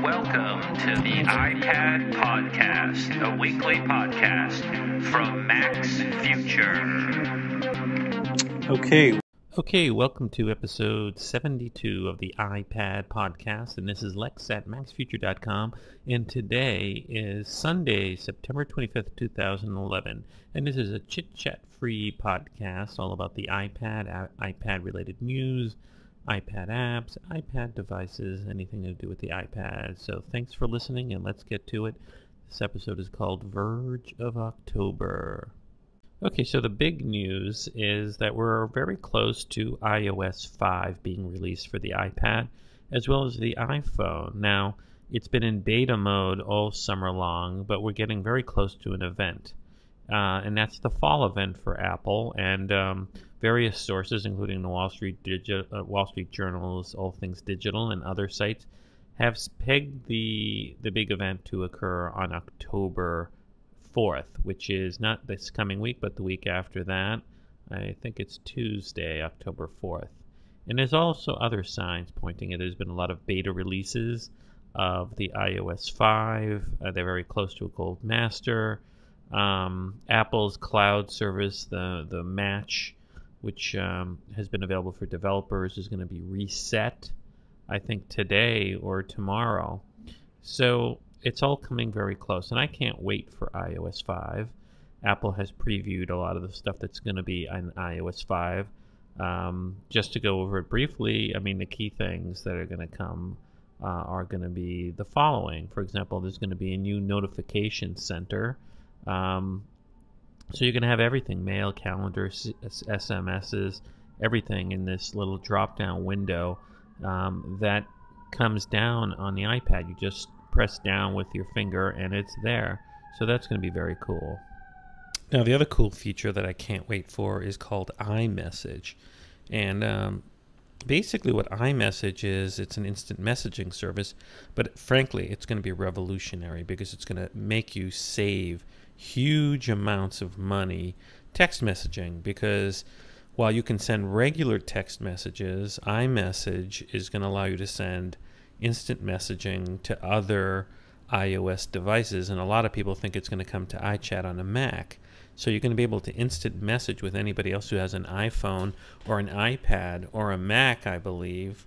Welcome to the iPad Podcast, a weekly podcast from Mac's Future. Okay, welcome to episode 72 of the iPad Podcast, and this is Lex at Mac'sFuture.com, and today is Sunday, September 25th, 2011, and this is a chit-chat free podcast all about the iPad, iPad-related news, iPad apps, iPad devices, anything to do with the iPad. So thanks for listening, and let's get to it. This episode is called Verge of October. Okay, so the big news is that we're very close to iOS 5 being released for the iPad, as well as the iPhone. Now, it's been in beta mode all summer long, but we're getting very close to an event. And that's the fall event for Apple, and various sources, including the Wall Street Journal's All Things Digital and other sites, have pegged the big event to occur on October 4th, which is not this coming week, but the week after that. I think it's Tuesday, October 4th. And there's also other signs pointing at there's been a lot of beta releases of the iOS 5. They're very close to a gold master. Apple's cloud service, the Match, which has been available for developers, is going to be reset, I think, today or tomorrow. So it's all coming very close, and I can't wait for iOS 5. Apple has previewed a lot of the stuff that's going to be on iOS 5. Just to go over it briefly, I mean, the key things that are going to come are going to be the following. For example, there's going to be a new notification center. So you're going to have everything, mail, calendar, SMSs, everything in this little drop-down window that comes down on the iPad. You just press down with your finger and it's there. So that's going to be very cool. Now, the other cool feature that I can't wait for is called iMessage. And basically what iMessage is, it's an instant messaging service, but frankly, it's going to be revolutionary because it's going to make you save huge amounts of money text messaging, because while you can send regular text messages, iMessage is going to allow you to send instant messaging to other iOS devices, and a lot of people think it's going to come to iChat on a Mac. So you're going to be able to instant message with anybody else who has an iPhone or an iPad or a Mac, I believe,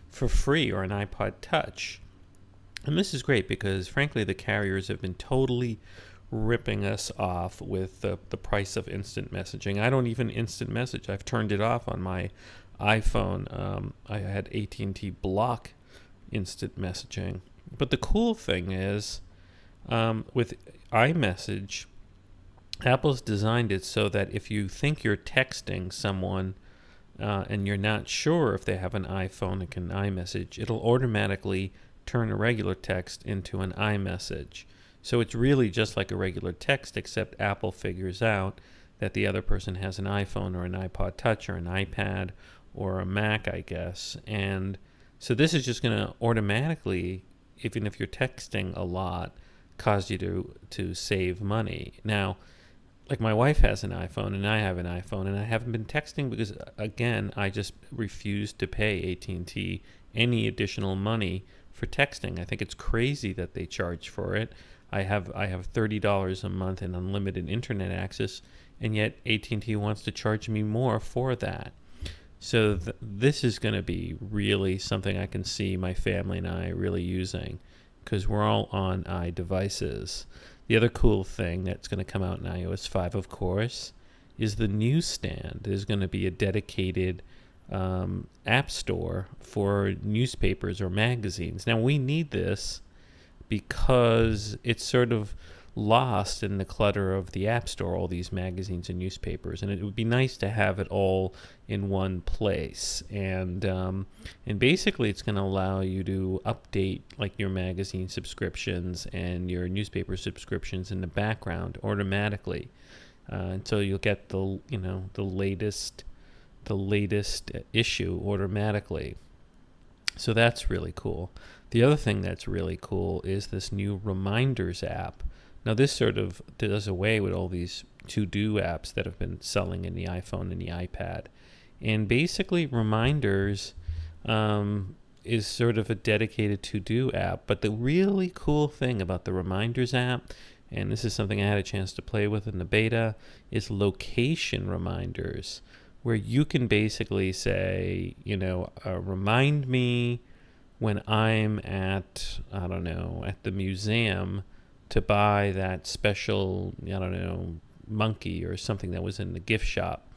for free, or an iPod Touch. And this is great because, frankly, the carriers have been totally ripping us off with the price of instant messaging. I don't even instant message. I've turned it off on my iPhone. I had AT&T block instant messaging. But the cool thing is, with iMessage, Apple's designed it so that if you think you're texting someone and you're not sure if they have an iPhone and can iMessage, it'll automatically turn a regular text into an iMessage. So it's really just like a regular text, except Apple figures out that the other person has an iPhone or an iPod Touch or an iPad or a Mac, I guess. And so this is just going to automatically, even if you're texting a lot, cause you to save money. Now, like, my wife has an iPhone and I have an iPhone, and I haven't been texting because, again, I just refuse to pay AT&T any additional money for texting. I think it's crazy that they charge for it. I have $30 a month in unlimited internet access, and yet AT&T wants to charge me more for that. So this is going to be really something I can see my family and I really using, because we're all on iDevices. The other cool thing that's going to come out in iOS 5, of course, is the newsstand. There's going to be a dedicated app store for newspapers or magazines. Now, we need this because it's sort of lost in the clutter of the App Store, all these magazines and newspapers, and it would be nice to have it all in one place. And basically it's going to allow you to update, like, your magazine subscriptions and your newspaper subscriptions in the background automatically, until you'll get the latest issue automatically. So that's really cool. The other thing that's really cool is this new Reminders app. Now, this sort of does away with all these to-do apps that have been selling in the iPhone and the iPad. And basically, Reminders is sort of a dedicated to-do app. But the really cool thing about the Reminders app, and this is something I had a chance to play with in the beta, is location reminders, where you can basically say, remind me when I'm at, I don't know, at the museum to buy that special, monkey or something that was in the gift shop.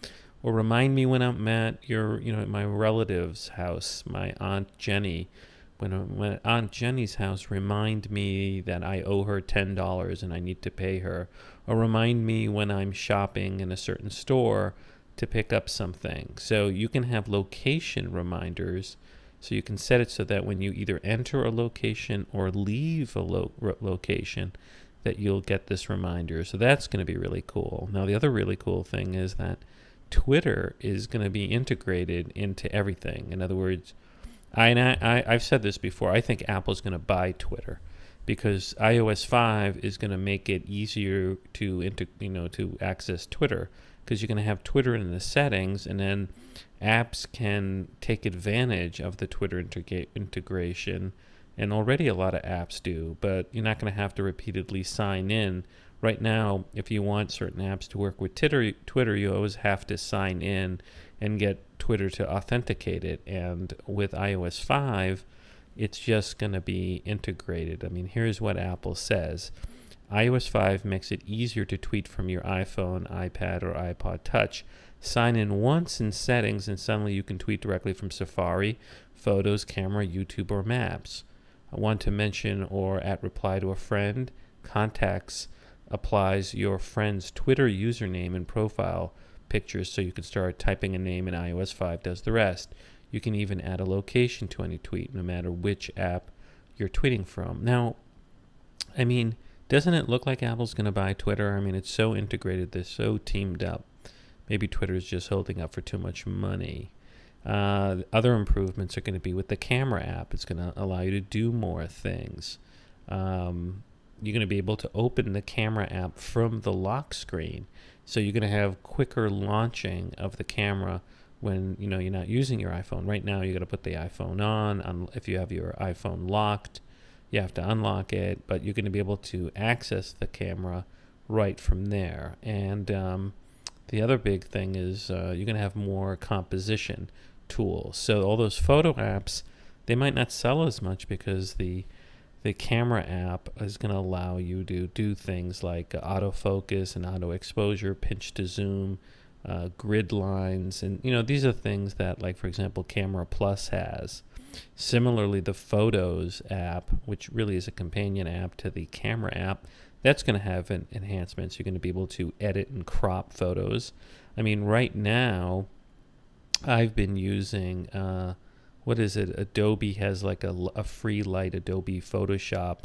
Or remind me when I'm at at my relative's house, my Aunt Jenny. When at Aunt Jenny's house, remind me that I owe her $10 and I need to pay her. Or remind me when I'm shopping in a certain store to pick up something. So you can have location reminders. So you can set it so that when you either enter a location or leave a location, that you'll get this reminder. So that's going to be really cool. Now, the other really cool thing is that Twitter is going to be integrated into everything. In other words, I've said this before, I think Apple's going to buy Twitter because iOS 5 is going to make it easier to access Twitter, because you're going to have Twitter in the settings, and then apps can take advantage of the Twitter integration, and already a lot of apps do, but you're not going to have to repeatedly sign in. Right now, if you want certain apps to work with Twitter, you always have to sign in and get Twitter to authenticate it. And with iOS 5, it's just going to be integrated. I mean, here's what Apple says. iOS 5 makes it easier to tweet from your iPhone, iPad, or iPod Touch. Sign in once in settings, and suddenly you can tweet directly from Safari, Photos, Camera, YouTube, or Maps. I want to mention or at reply to a friend, Contacts applies your friend's Twitter username and profile pictures, so you can start typing a name, and iOS 5 does the rest. You can even add a location to any tweet, no matter which app you're tweeting from. Now, I mean, doesn't it look like Apple's going to buy Twitter? I mean, it's so integrated, they're so teamed up. Maybe Twitter's just holding up for too much money. Other improvements are going to be with the camera app. It's going to allow you to do more things. You're going to be able to open the camera app from the lock screen. So you're going to have quicker launching of the camera when you're not using your iPhone. Right now, you got to put the iPhone on. If you have your iPhone locked, you have to unlock it. But you're going to be able to access the camera right from there. And the other big thing is you're going to have more composition tools. So all those photo apps, they might not sell as much because the camera app is going to allow you to do things like autofocus and auto exposure, pinch to zoom, grid lines, and these are things that, like, for example, Camera Plus has. Similarly, the Photos app, which really is a companion app to the camera app, that's going to have enhancements. You're going to be able to edit and crop photos. I mean, right now, I've been using Adobe has like a free light Adobe Photoshop,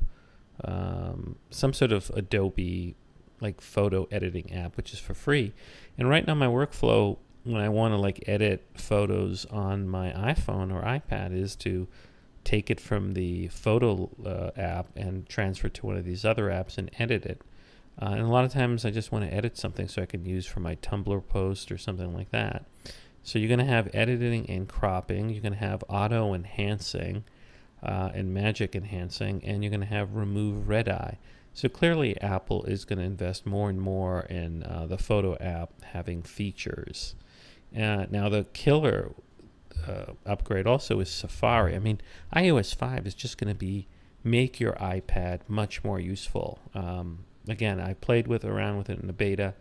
some sort of Adobe like photo editing app, which is for free. And right now my workflow, when I want to like edit photos on my iPhone or iPad, is to take it from the photo app and transfer it to one of these other apps and edit it. And a lot of times I just want to edit something so I can use for my Tumblr post or something like that. So you're going to have editing and cropping. You're going to have auto enhancing and magic enhancing, and you're going to have remove red eye. So clearly Apple is going to invest more and more in the photo app having features. Now the killer upgrade also is Safari. I mean, iOS 5 is just going to make your iPad much more useful. Again, I played around with it in the beta.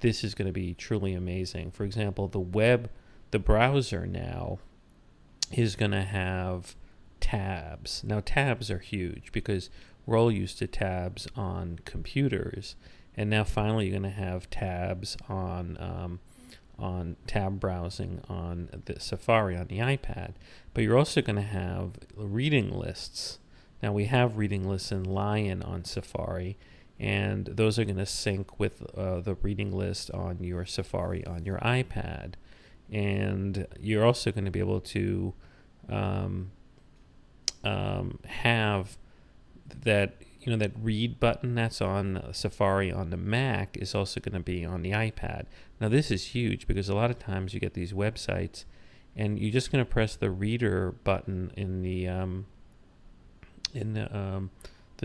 This is going to be truly amazing. For example, the browser now is going to have tabs. Now, tabs are huge because we're all used to tabs on computers, and now finally you're going to have tabs on tab browsing on the Safari on the iPad. But you're also going to have reading lists. Now, we have reading lists in Lion on Safari, and those are going to sync with the reading list on your Safari on your iPad. And you're also going to be able to have that, that read button that's on Safari on the Mac is also going to be on the iPad. Now, this is huge because a lot of times you get these websites and you're just going to press the reader button in the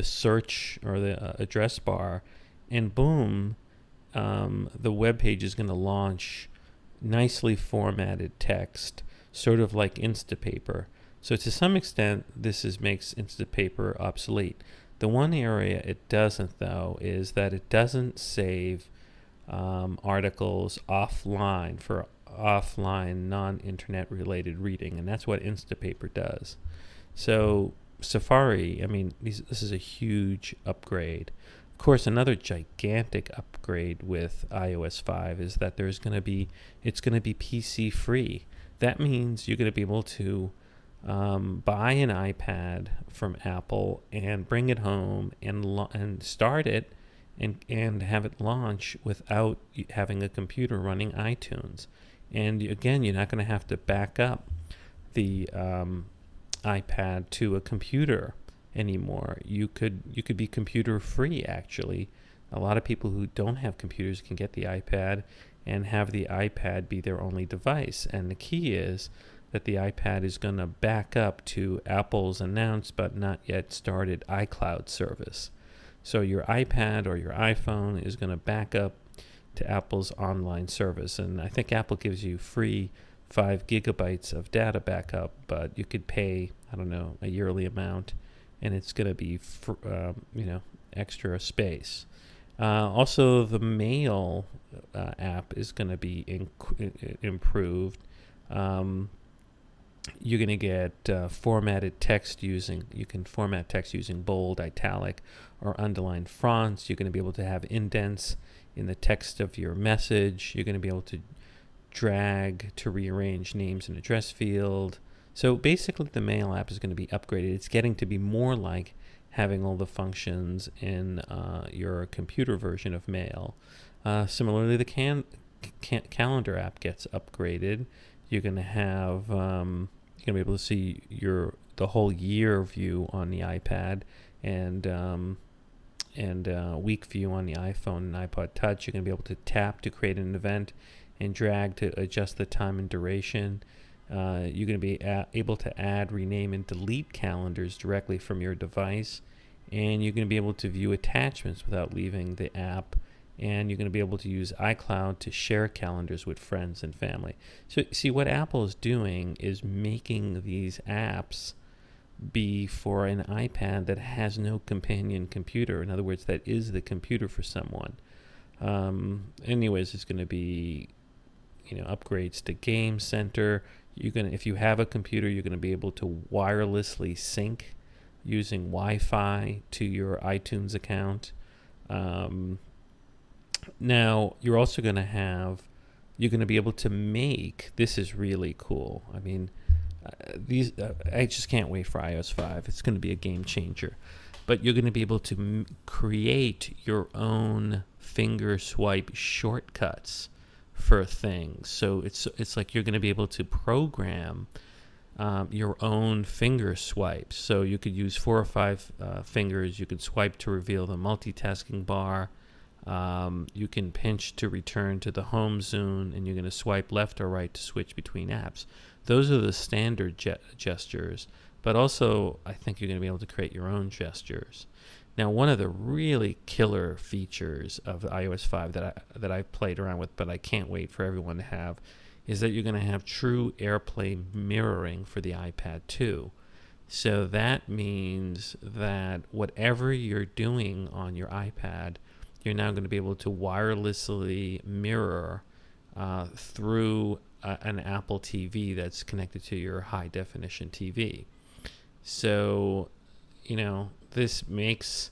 search or the address bar, and boom, the web page is going to launch nicely formatted text, sort of like Instapaper. So to some extent, this makes Instapaper obsolete. The one area it doesn't, though, is that it doesn't save articles offline for offline non-internet related reading, and that's what Instapaper does. So Safari, I mean, this is a huge upgrade. Of course, another gigantic upgrade with iOS 5 is that it's going to be PC free. That means you're going to be able to buy an iPad from Apple and bring it home and start it and have it launch without having a computer running iTunes. And again, you're not going to have to back up the iPad to a computer anymore. You could be computer free, actually. A lot of people who don't have computers can get the iPad and have the iPad be their only device. And the key is that the iPad is going to back up to Apple's announced but not yet started iCloud service. So your iPad or your iPhone is going to back up to Apple's online service. And I think Apple gives you free 5 gigabytes of data backup, but you could pay, I don't know, a yearly amount, and it's going to be extra space. Also, the Mail app is going to be improved. You're going to get formatted text you can format text using bold, italic, or underlined fonts. You're going to be able to have indents in the text of your message. You're going to be able to drag to rearrange names in address field. So basically the Mail app is going to be upgraded. It's getting to be more like having all the functions in your computer version of Mail. Similarly, the calendar app gets upgraded. You're going to have you're going to be able to see the whole year view on the iPad and week view on the iPhone and iPod Touch. You're going to be able to tap to create an event and drag to adjust the time and duration. You're going to be able to add, rename, and delete calendars directly from your device. And you're going to be able to view attachments without leaving the app. And you're going to be able to use iCloud to share calendars with friends and family. So see, what Apple is doing is making these apps be for an iPad that has no companion computer. In other words, that is the computer for someone. Anyways, it's going to be upgrades to Game Center. If you have a computer, you're going to be able to wirelessly sync using Wi-Fi to your iTunes account. Now, you're also going to be able to make, this is really cool. I mean, I just can't wait for iOS 5. It's going to be a game changer. But you're going to be able to create your own finger swipe shortcuts for things. So it's like you're going to be able to program your own finger swipes. So you could use 4 or 5 fingers. You could swipe to reveal the multitasking bar. You can pinch to return to the home zone, and you're going to swipe left or right to switch between apps. Those are the standard gestures, but also I think you're going to be able to create your own gestures. Now, one of the really killer features of iOS 5 that I've played around with, but I can't wait for everyone to have, is that you're going to have true AirPlay mirroring for the iPad 2. So that means that whatever you're doing on your iPad, you're now going to be able to wirelessly mirror through an Apple TV that's connected to your high-definition TV. So, this makes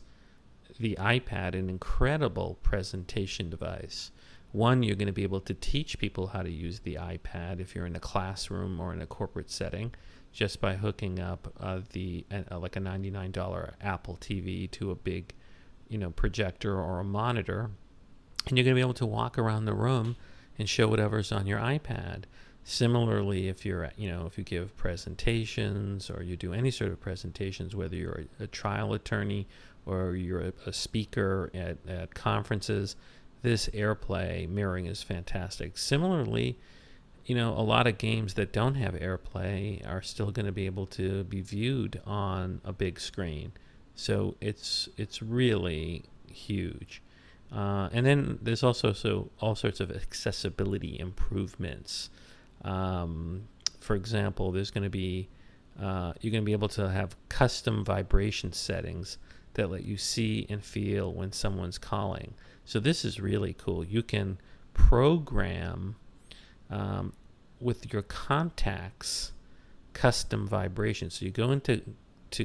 the iPad an incredible presentation device. One, you're going to be able to teach people how to use the iPad if you're in a classroom or in a corporate setting, just by hooking up like a $99 Apple TV to a big, projector or a monitor, and you're going to be able to walk around the room and show whatever's on your iPad. Similarly, if you're, if you give presentations or you do any sort of presentations, whether you're a trial attorney or you're a speaker at conferences, this AirPlay mirroring is fantastic. Similarly, a lot of games that don't have AirPlay are still going to be able to be viewed on a big screen. So it's really huge. And then there's also all sorts of accessibility improvements. For example, there's going to be you're going to be able to have custom vibration settings that let you see and feel when someone's calling. So this is really cool. You can program with your contacts custom vibrations. So you go into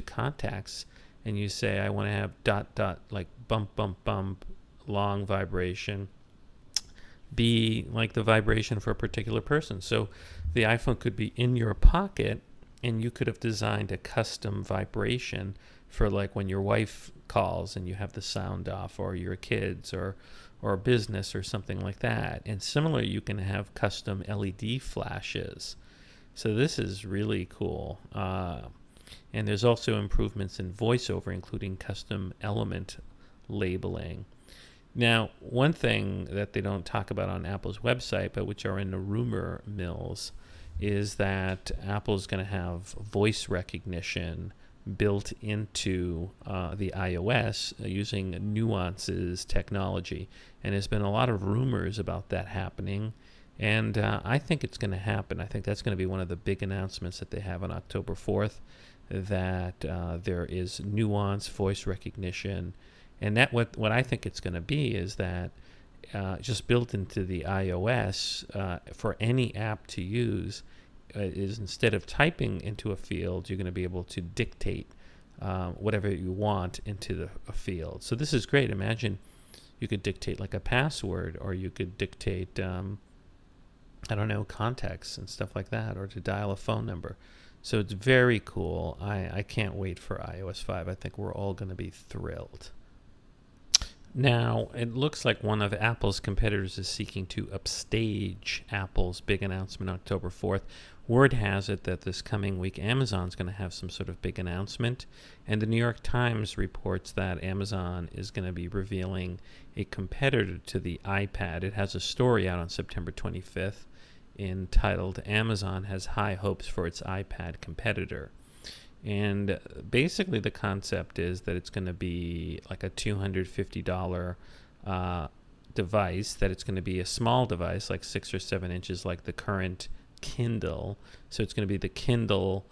contacts and you say, I want to have ... like bump bump bump, long vibration, be like the vibration for a particular person. So the iPhone could be in your pocket, and you could have designed a custom vibration for like when your wife calls and you have the sound off, or your kids, or a business or something like that. And similarly, you can have custom LED flashes. So this is really cool. And there's also improvements in VoiceOver, including custom element labeling. Now, one thing that they don't talk about on Apple's website, but which are in the rumor mills, is that Apple's going to have voice recognition built into the iOS using Nuance's technology. And there's been a lot of rumors about that happening. And I think it's going to happen. I think that's going to be one of the big announcements that they have on October 4th, that there is Nuance voice recognition. And that what I think it's going to be is that just built into the iOS for any app to use is, instead of typing into a field, you're going to be able to dictate whatever you want into a field. So this is great. Imagine you could dictate like a password, or you could dictate, I don't know, contacts and stuff like that, or to dial a phone number. So it's very cool. I can't wait for iOS 5. I think we're all going to be thrilled. Now, it looks like one of Apple's competitors is seeking to upstage Apple's big announcement on October 4th. Word has it that this coming week, Amazon's going to have some sort of big announcement. And the New York Times reports that Amazon is going to be revealing a competitor to the iPad. It has a story out on September 25th entitled, "Amazon Has High Hopes for Its iPad Competitor." And basically the concept is that it's going to be like a $250 device, that it's going to be a small device, like 6 or 7 inches, like the current Kindle. So it's going to be the Kindle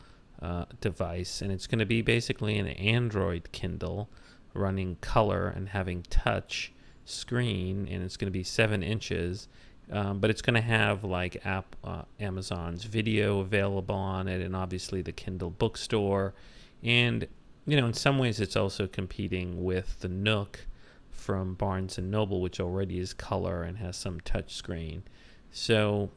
device, and it's going to be basically an Android Kindle running color and having touch screen, and it's going to be 7 inches. But it's going to have like Amazon's video available on it, and obviously the Kindle bookstore. And, in some ways it's also competing with the Nook from Barnes & Noble, which already is color and has some touch screen. So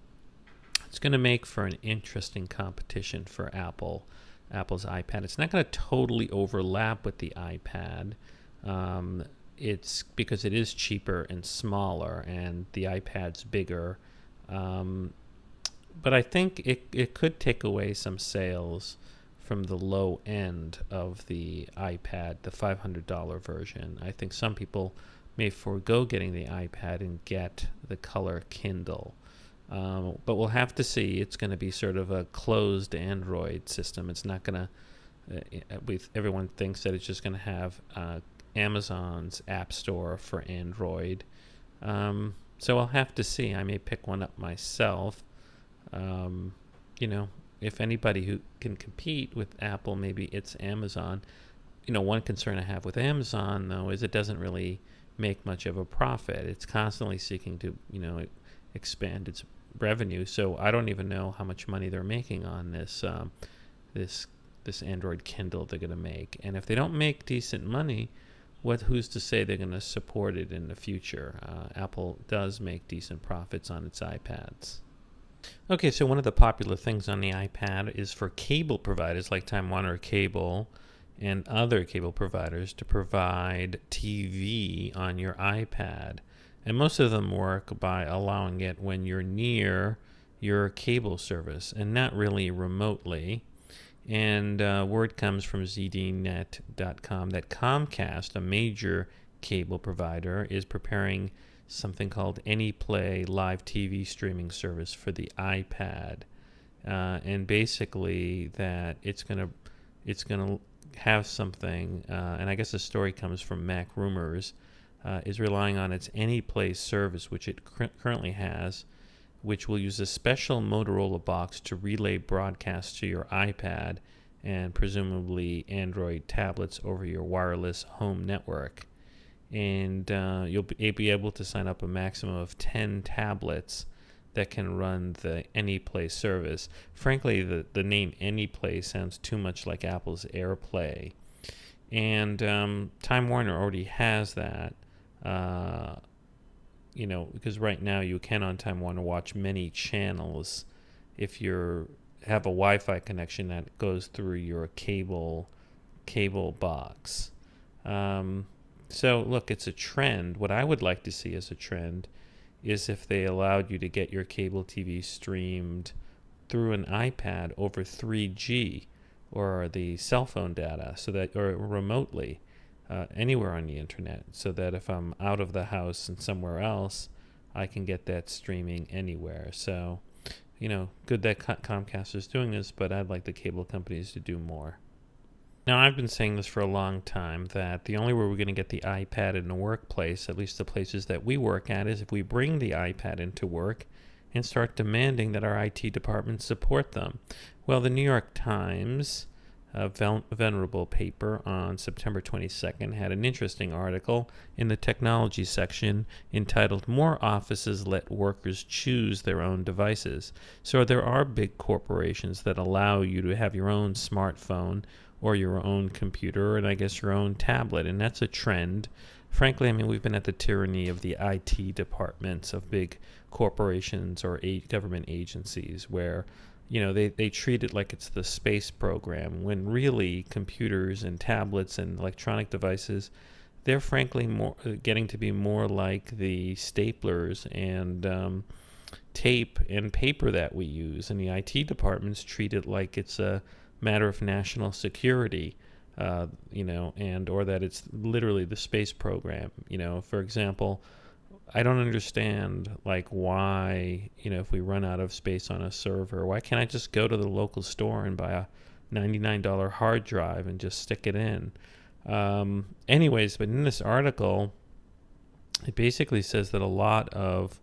it's going to make for an interesting competition for Apple's iPad. It's not going to totally overlap with the iPad. It's because it is cheaper and smaller, and the iPad's bigger. But I think it could take away some sales from the low end of the iPad, the $500 version. I think some people may forego getting the iPad and get the color Kindle. But we'll have to see. It's going to be sort of a closed Android system. It's not going to... everyone thinks that it's just going to have... Amazon's App Store for Android. So I'll have to see. I may pick one up myself. If anybody who can compete with Apple, maybe it's Amazon. One concern I have with Amazon, though, is it doesn't really make much of a profit. It's constantly seeking to, expand its revenue. So I don't even know how much money they're making on this Android Kindle they're going to make. And if they don't make decent money, who's to say they're going to support it in the future? Apple does make decent profits on its iPads. Okay, so one of the popular things on the iPad is for cable providers like Time Warner Cable and other cable providers to provide TV on your iPad. And most of them work by allowing it when you're near your cable service and not really remotely. And word comes from ZDNet.com that Comcast, a major cable provider, is preparing something called AnyPlay live TV streaming service for the iPad, and basically that it's gonna have something, and I guess the story comes from Mac Rumors, is relying on its AnyPlay service, which it currently has, which will use a special Motorola box to relay broadcasts to your iPad and presumably Android tablets over your wireless home network. And you'll be able to sign up a maximum of 10 tablets that can run the AnyPlay service. Frankly, the name AnyPlay sounds too much like Apple's AirPlay. And Time Warner already has that. Because right now you can on Time Warner watch many channels if you have a Wi-Fi connection that goes through your cable box. So look, it's a trend. What I would like to see as a trend is if they allowed you to get your cable TV streamed through an iPad over 3G or the cell phone data, so that, or remotely, anywhere on the internet, so that if I'm out of the house and somewhere else, I can get that streaming anywhere. So, good that Comcast is doing this, but I'd like the cable companies to do more. Now, I've been saying this for a long time, that the only way we're going to get the iPad in the workplace, at least the places that we work at, is if we bring the iPad into work and start demanding that our IT departments support them. Well, the New York Times, a venerable paper on September 22nd, had an interesting article in the technology section entitled "More Offices Let Workers Choose Their Own Devices." So there are big corporations that allow you to have your own smartphone or your own computer, and I guess your own tablet, and that's a trend. Frankly, we've been at the tyranny of the IT departments of big corporations or government agencies where they treat it like it's the space program, when really computers and tablets and electronic devices, they're frankly getting to be more like the staplers and tape and paper that we use, and the IT departments treat it like it's a matter of national security, and or that it's literally the space program. For example, I don't understand why, if we run out of space on a server, why can't I just go to the local store and buy a $99 hard drive and just stick it in? Anyways, but in this article, it basically says that a lot of,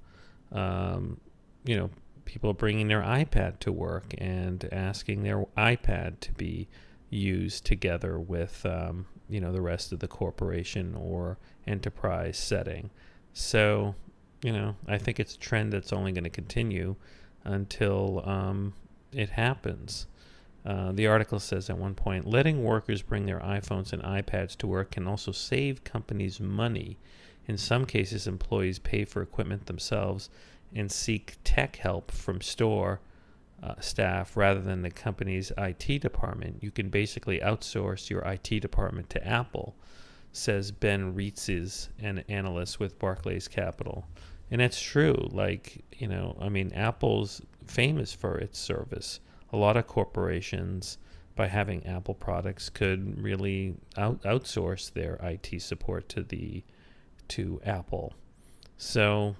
people are bringing their iPad to work and asking their iPad to be used together with, the rest of the corporation or enterprise setting. So, I think it's a trend that's only going to continue until it happens. The article says at one point, letting workers bring their iPhones and iPads to work can also save companies money. In some cases, employees pay for equipment themselves and seek tech help from store staff rather than the company's IT department. You can basically outsource your IT department to Apple, says Ben Rietzes, an analyst with Barclays Capital. And that's true. Apple's famous for its service. A lot of corporations, by having Apple products, could really outsource their IT support to Apple. So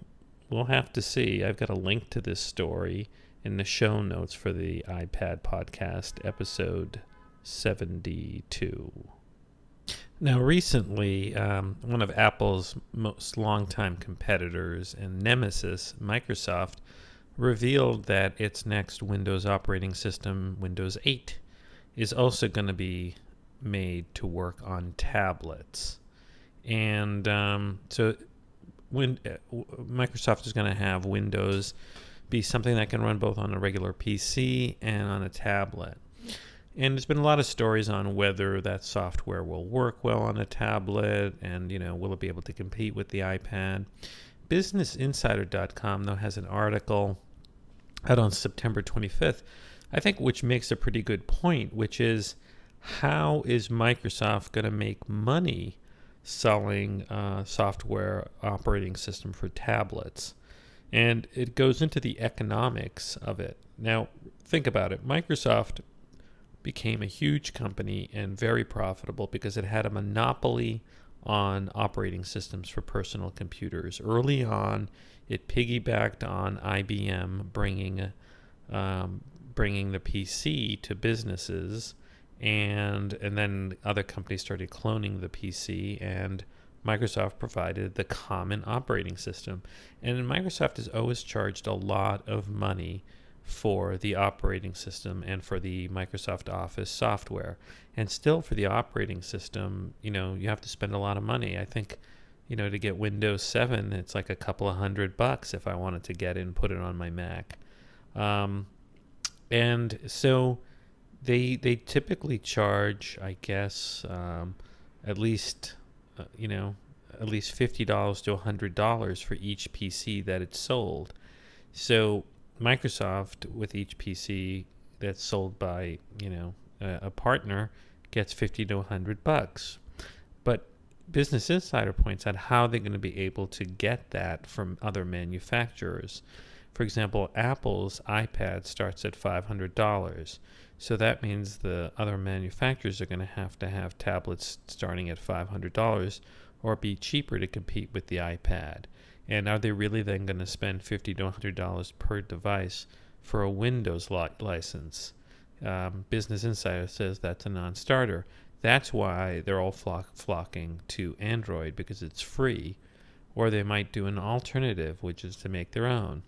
we'll have to see. I've got a link to this story in the show notes for the iPad podcast, episode 72. Now, recently, one of Apple's most longtime competitors and nemesis, Microsoft, revealed that its next Windows operating system, Windows 8, is also going to be made to work on tablets. And so Microsoft is going to have Windows be something that can run both on a regular PC and on a tablet. And there's been a lot of stories on whether that software will work well on a tablet and, will it be able to compete with the iPad. BusinessInsider.com, though, has an article out on September 25th, I think, which makes a pretty good point, which is, how is Microsoft going to make money selling software operating system for tablets? And it goes into the economics of it. Now, think about it. Microsoft became a huge company and very profitable because it had a monopoly on operating systems for personal computers. Early on, it piggybacked on IBM bringing the PC to businesses, and then other companies started cloning the PC, and Microsoft provided the common operating system. And Microsoft has always charged a lot of money for the operating system and for the Microsoft Office software. And still, for the operating system, you have to spend a lot of money. I think, to get Windows 7, it's like a couple of $100 if I wanted to get it and put it on my Mac. And so they typically charge, I guess, at least $50 to $100 for each PC that it's sold. So Microsoft, with each PC that's sold by a partner, gets $50 to $100. But Business Insider points out how they're going to be able to get that from other manufacturers. For example, Apple's iPad starts at $500. So that means the other manufacturers are going to have tablets starting at $500 or be cheaper to compete with the iPad. And are they really then going to spend $50 to $100 per device for a Windows license? Business Insider says that's a non-starter. That's why they're all flocking to Android, because it's free. Or they might do an alternative, which is to make their own.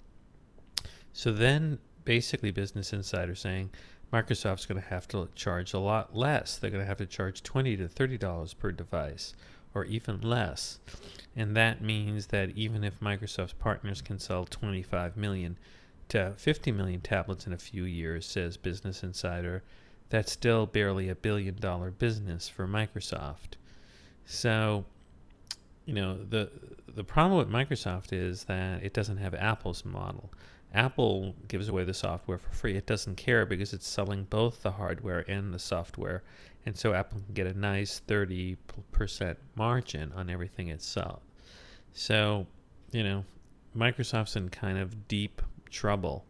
So then basically Business Insider saying Microsoft's going to have to charge a lot less. They're going to have to charge $20 to $30 per device, or even less. And that means that even if Microsoft's partners can sell 25 million to 50 million tablets in a few years, says Business Insider, that's still barely $1 billion business for Microsoft. So, the problem with Microsoft is that it doesn't have Apple's model. Apple gives away the software for free. It doesn't care because it's selling both the hardware and the software. And so Apple can get a nice 30% margin on everything it sells. So, Microsoft's in kind of deep trouble.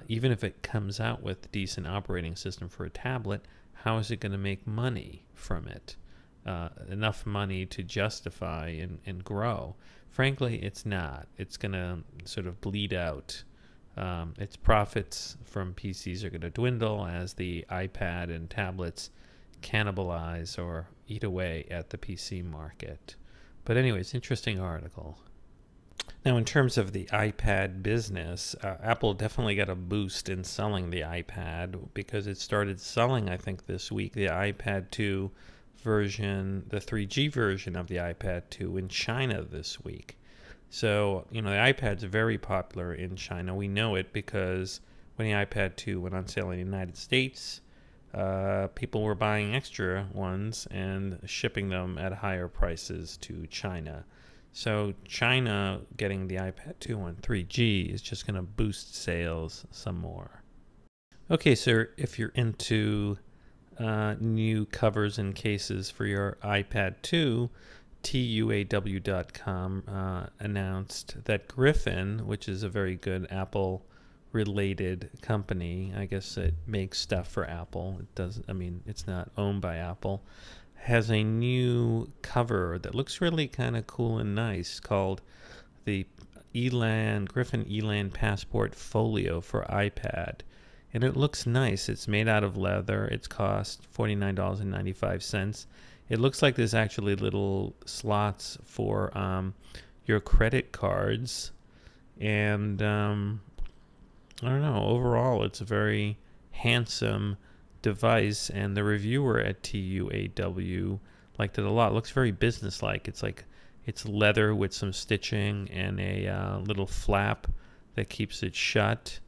Even if it comes out with a decent operating system for a tablet, how is it going to make money from it? Enough money to justify and grow. Frankly, it's not. It's going to sort of bleed out. Its profits from PCs are going to dwindle as the iPad and tablets cannibalize or eat away at the PC market. But anyways, interesting article. Now, in terms of the iPad business, Apple definitely got a boost in selling the iPad, because it started selling, I think, this week, the iPad 2 version, the 3G version of the iPad 2 in China this week. So, the iPad's very popular in China. We know it because when the iPad 2 went on sale in the United States, people were buying extra ones and shipping them at higher prices to China. So China getting the iPad 2 on 3G is just going to boost sales some more. Okay, so if you're into new covers and cases for your iPad 2, TUAW.com announced that Griffin, which is a very good Apple-related company, I guess it makes stuff for Apple. It's not owned by Apple, has a new cover that looks really kind of cool and nice called the Griffin Elan Passport folio for iPad. And it looks nice. It's made out of leather. It's cost $49.95. It looks like there's actually little slots for your credit cards. And I don't know, overall it's a very handsome device, and the reviewer at TUAW liked it a lot. It looks very businesslike. It's leather with some stitching and a little flap that keeps it shut.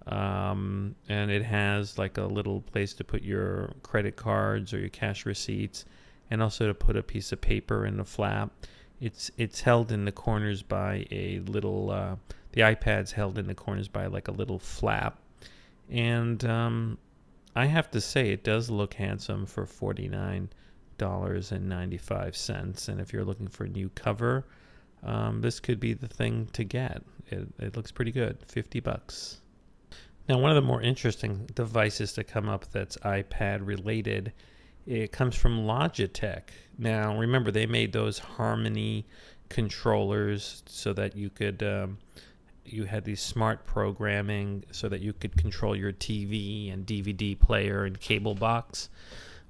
And it has like a little place to put your credit cards or your cash receipts, and also to put a piece of paper in the flap. It's held in the corners by a little the iPad's held in the corners by like a little flap. And I have to say it does look handsome for $49.95. And if you're looking for a new cover, this could be the thing to get. It looks pretty good. $50. Now, one of the more interesting devices to come up that's iPad related It comes from Logitech. Now, remember, they made those Harmony controllers so that you could you had these smart programming so that you could control your TV and DVD player and cable box.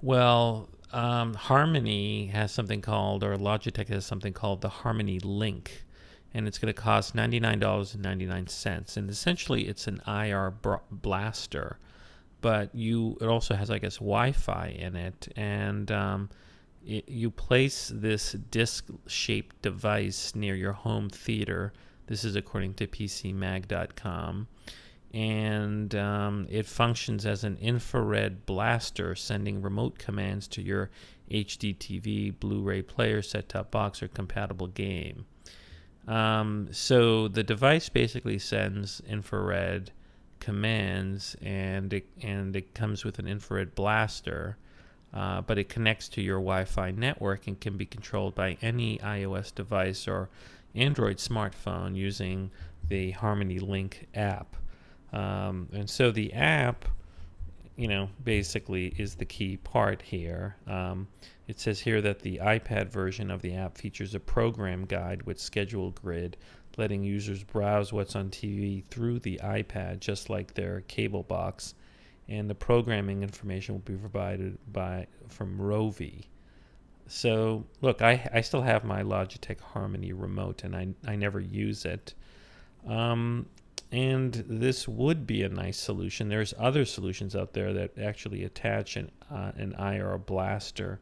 Well, Harmony has something called, or Logitech has something called the Harmony Link, and it's going to cost $99.99. And essentially, it's an IR blaster, but it also has, I guess, Wi-Fi in it, and you place this disc-shaped device near your home theater. This is according to PCMag.com. And it functions as an infrared blaster, sending remote commands to your HD TV, Blu-ray player, set-top box, or compatible game. So the device basically sends infrared commands, and it comes with an infrared blaster, but it connects to your Wi-Fi network and can be controlled by any iOS device or Android smartphone using the Harmony Link app. And so the app, basically is the key part here. It says here that the iPad version of the app features a program guide with schedule grid, letting users browse what's on TV through the iPad, just like their cable box. And the programming information will be provided from Rovi. So, look, I still have my Logitech Harmony remote, and I never use it. And this would be a nice solution. There's other solutions out there that actually attach an IR blaster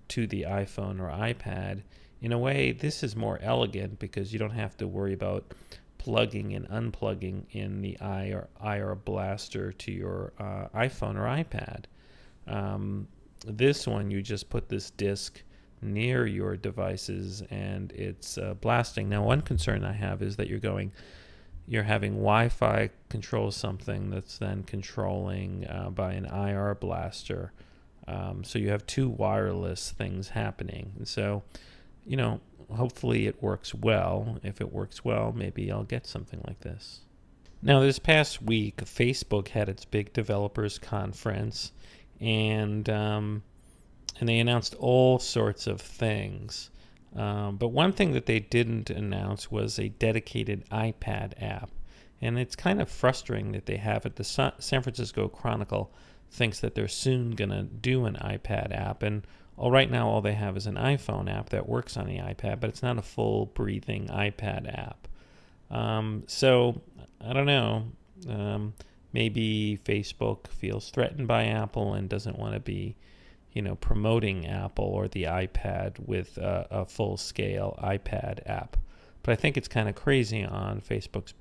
to the iPhone or iPad. In a way, this is more elegant because you don't have to worry about plugging and unplugging in the IR blaster to your iPhone or iPad. This one, you just put this disc near your devices and it's blasting. Now, one concern I have is that you're having Wi-Fi control something that's then controlling by an IR blaster. So you have two wireless things happening. And so, hopefully it works well. If it works well, maybe I'll get something like this. Now, this past week, Facebook had its big developers conference, and they announced all sorts of things. But one thing that they didn't announce was a dedicated iPad app. And it's kind of frustrating that they have it. The San Francisco Chronicle thinks that they're soon going to do an iPad app. And right now, all they have is an iPhone app that works on the iPad, but it's not a full breathing iPad app. So, I don't know. Maybe Facebook feels threatened by Apple and doesn't want to be promoting Apple or the iPad with a full-scale iPad app. But I think it's kind of crazy on Facebook's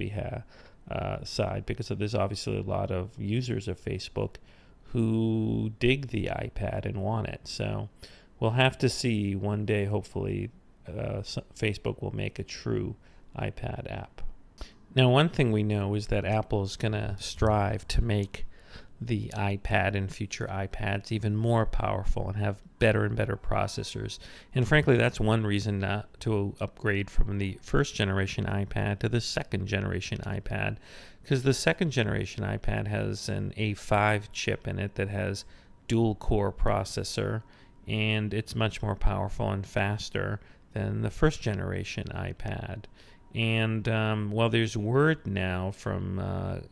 side because there's obviously a lot of users of Facebook who dig the iPad and want it. So we'll have to see one day, hopefully, Facebook will make a true iPad app. Now, one thing we know is that Apple is going to strive to make the iPad and future iPads even more powerful and have better and better processors. And frankly, that's one reason to upgrade from the first generation iPad to the second generation iPad, because the second generation iPad has an A5 chip in it that has dual core processor, and it's much more powerful and faster than the first generation iPad. And well, there's word now from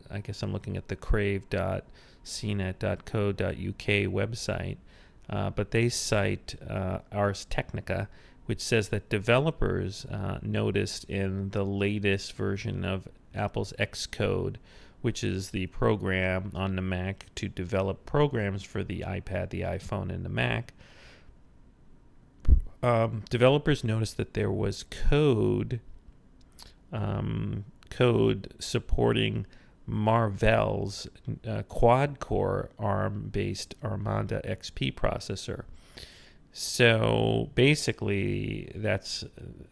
I guess I'm looking at the crave.cnet.co.uk website, but they cite Ars Technica, which says that developers noticed in the latest version of Apple's Xcode, which is the program on the Mac to develop programs for the iPad, the iPhone, and the Mac. Developers noticed that there was code supporting Marvell's quad-core ARM-based Armada XP processor. So basically, that's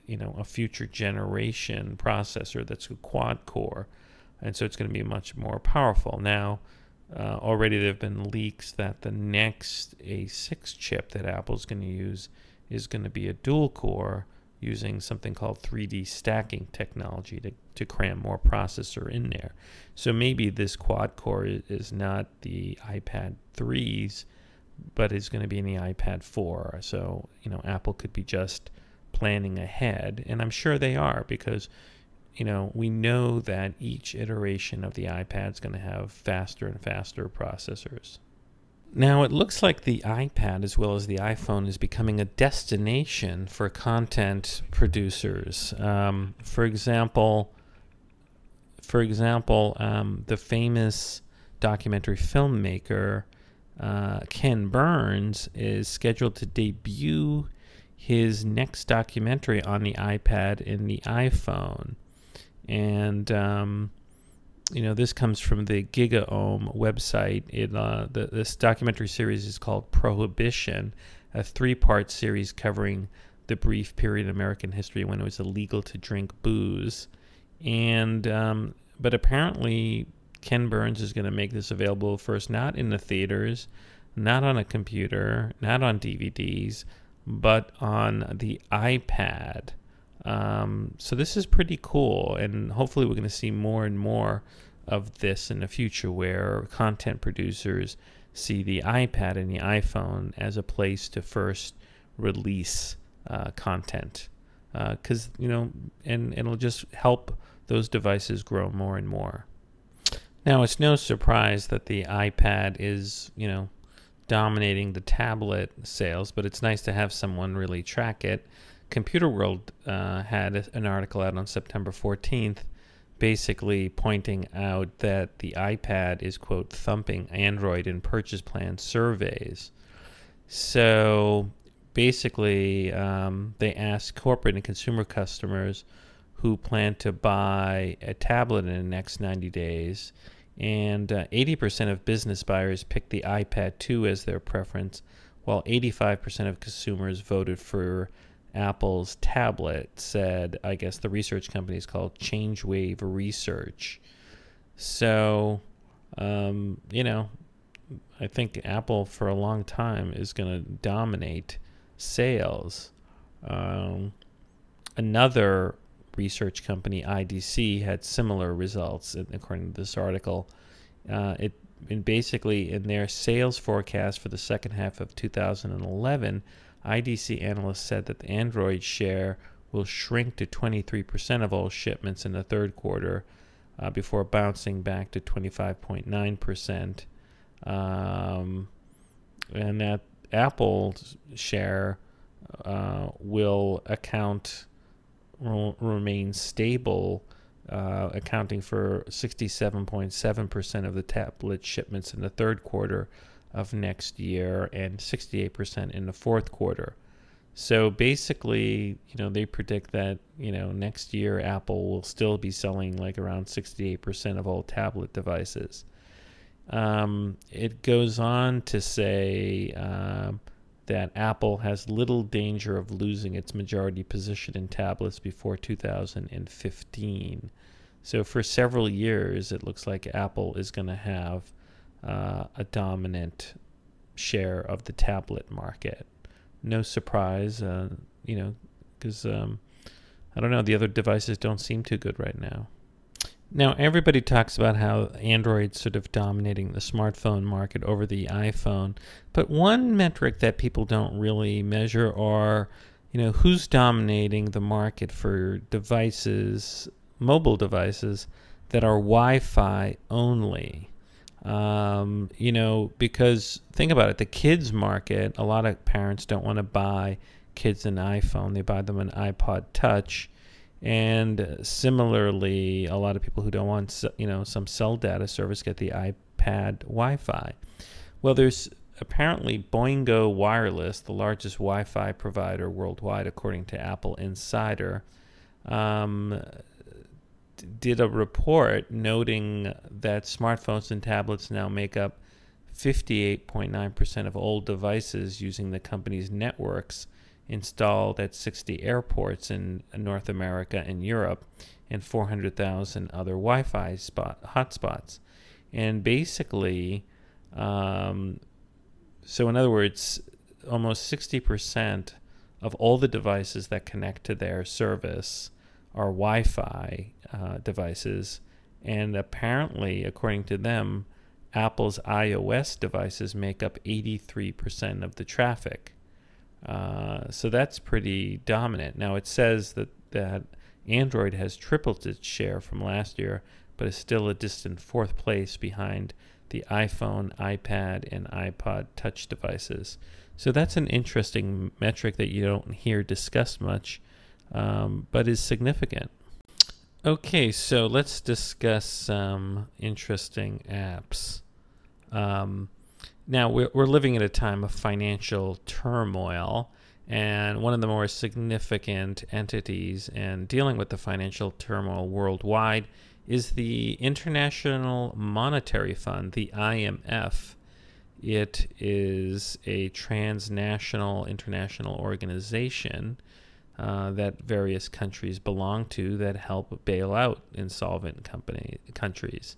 a future generation processor that's a quad-core, and so it's going to be much more powerful. Now, already there have been leaks that the next A6 chip that Apple's going to use is going to be a dual-core, using something called 3D stacking technology to cram more processor in there. So maybe this quad core is not the iPad 3's, but is going to be in the iPad 4. So, Apple could be just planning ahead, and I'm sure they are, because we know that each iteration of the iPad is going to have faster and faster processors. Now, it looks like the iPad, as well as the iPhone, is becoming a destination for content producers. For example, the famous documentary filmmaker Ken Burns is scheduled to debut his next documentary on the iPad and the iPhone. And, this comes from the GigaOm website. This documentary series is called Prohibition, a 3-part series covering the brief period in American history when it was illegal to drink booze. And but apparently Ken Burns is going to make this available first, not in the theaters, not on a computer, not on DVDs, but on the iPad. So this is pretty cool, and hopefully we're going to see more and more of this in the future, where content producers see the iPad and the iPhone as a place to first release content, because and it'll just help those devices grow more and more. Now, it's no surprise that the iPad is dominating the tablet sales, but it's nice to have someone really track it. ComputerWorld had an article out on September 14th basically pointing out that the iPad is, quote, thumping Android in purchase plan surveys. So basically, they asked corporate and consumer customers who plan to buy a tablet in the next 90 days, and 80% of business buyers picked the iPad 2 as their preference, while 85% of consumers voted for Apple's tablet, said, I guess the research company is called ChangeWave Research. So, I think Apple for a long time is going to dominate sales. Another research company, IDC, had similar results, according to this article. Basically, in their sales forecast for the second half of 2011, IDC analysts said that the Android share will shrink to 23% of all shipments in the third quarter, before bouncing back to 25.9%. And that Apple's share will remain stable, accounting for 67.7% of the tablet shipments in the third quarter of next year and 68% in the fourth quarter. So basically, they predict that, next year Apple will still be selling like around 68% of all tablet devices. It goes on to say that Apple has little danger of losing its majority position in tablets before 2015. So for several years, it looks like Apple is going to have a dominant share of the tablet market. No surprise, because I don't know, the other devices don't seem too good right now. Now, everybody talks about how Android's sort of dominating the smartphone market over the iPhone, but one metric that people don't really measure are, who's dominating the market for devices, mobile devices, that are Wi-Fi only. Because think about it, the kids market, a lot of parents don't want to buy kids an iPhone. They buy them an iPod Touch. And similarly, a lot of people who don't want, some cell data service get the iPad Wi-Fi. Well, there's apparently Boingo Wireless, the largest Wi-Fi provider worldwide, according to Apple Insider, did a report noting that smartphones and tablets now make up 58.9% of all devices using the company's networks installed at 60 airports in North America and Europe, and 400,000 other Wi-Fi hotspots. And basically, so in other words, almost 60% of all the devices that connect to their service are Wi-Fi devices, and apparently, according to them, Apple's iOS devices make up 83% of the traffic. So that's pretty dominant. Now it says that Android has tripled its share from last year, but is still a distant fourth place behind the iPhone, iPad, and iPod Touch devices. So that's an interesting metric that you don't hear discussed much, but is significant. Okay, so let's discuss some interesting apps. Now, we're living at a time of financial turmoil, and one of the more significant entities in dealing with the financial turmoil worldwide is the International Monetary Fund, the IMF. It is a transnational international organization that various countries belong to that help bail out insolvent countries.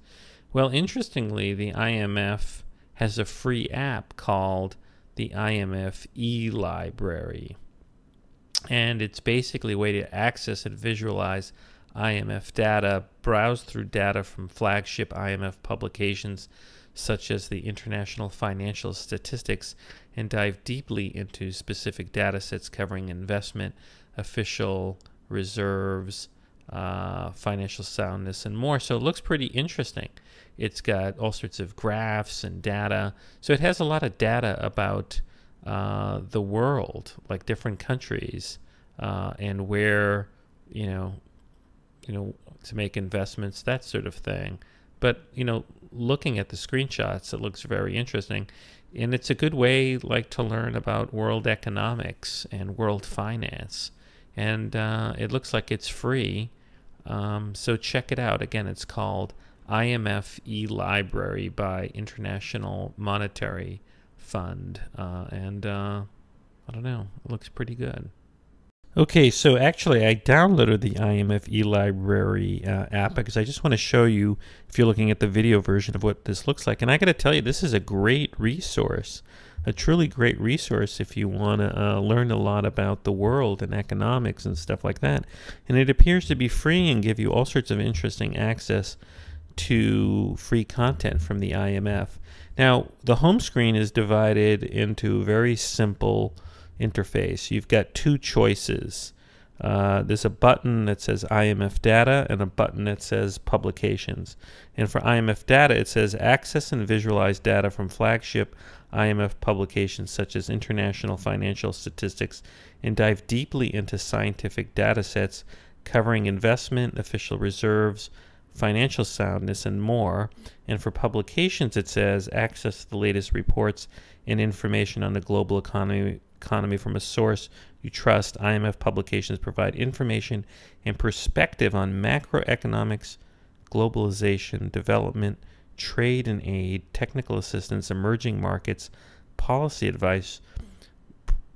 Well, interestingly, the IMF has a free app called the IMF eLibrary. And it's basically a way to access and visualize IMF data, browse through data from flagship IMF publications such as the International Financial Statistics, and dive deeply into specific data sets covering investment, official reserves, financial soundness, and more. So it looks pretty interesting. It's got all sorts of graphs and data. So it has a lot of data about the world, like different countries, and where, to make investments, that sort of thing. But, looking at the screenshots, it looks very interesting. And it's a good way, to learn about world economics and world finance. And it looks like it's free. So check it out. Again, it's called IMF eLibrary by International Monetary Fund. And I don't know, it looks pretty good. Okay, so actually I downloaded the IMF eLibrary app because I just want to show you, if you're looking at the video version, of what this looks like. And I got to tell you, this is a great resource, a truly great resource if you want to learn a lot about the world and economics and stuff like that. And it appears to be free and give you all sorts of interesting access to free content from the IMF. Now, the home screen is divided into a very simple interface. You've got two choices. There's a button that says IMF data and a button that says publications. And for IMF data, it says access and visualize data from flagship IMF publications such as International Financial Statistics, and dive deeply into scientific data sets covering investment, official reserves, financial soundness, and more. And for publications, it says access the latest reports and information on the global economy from a source you trust. IMF publications provide information and perspective on macroeconomics, globalization, development, trade and aid, technical assistance, emerging markets, policy advice,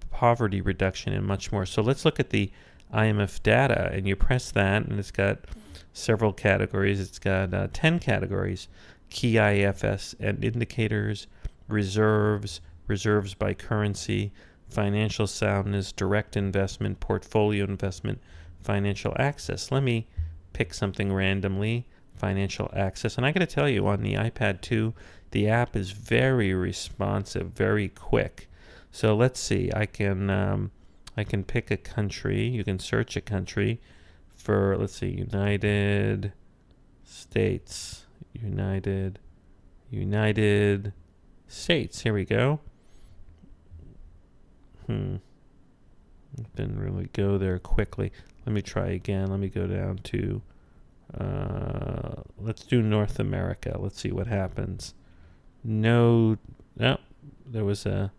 poverty reduction, and much more. So let's look at the IMF data, and you press that, and it's got several categories. It's got 10 categories: key IFS and indicators, reserves by currency, financial soundness, direct investment, portfolio investment, financial access. Let me pick something randomly. Financial access. And I got to tell you, on the iPad 2, the app is very responsive, very quick. So let's see. I can pick a country. You can search a country for, let's see, United States. United States. Here we go. Didn't really go there quickly. Let me try again. Let me go down to let's do North America. Let's see what happens. No, there was a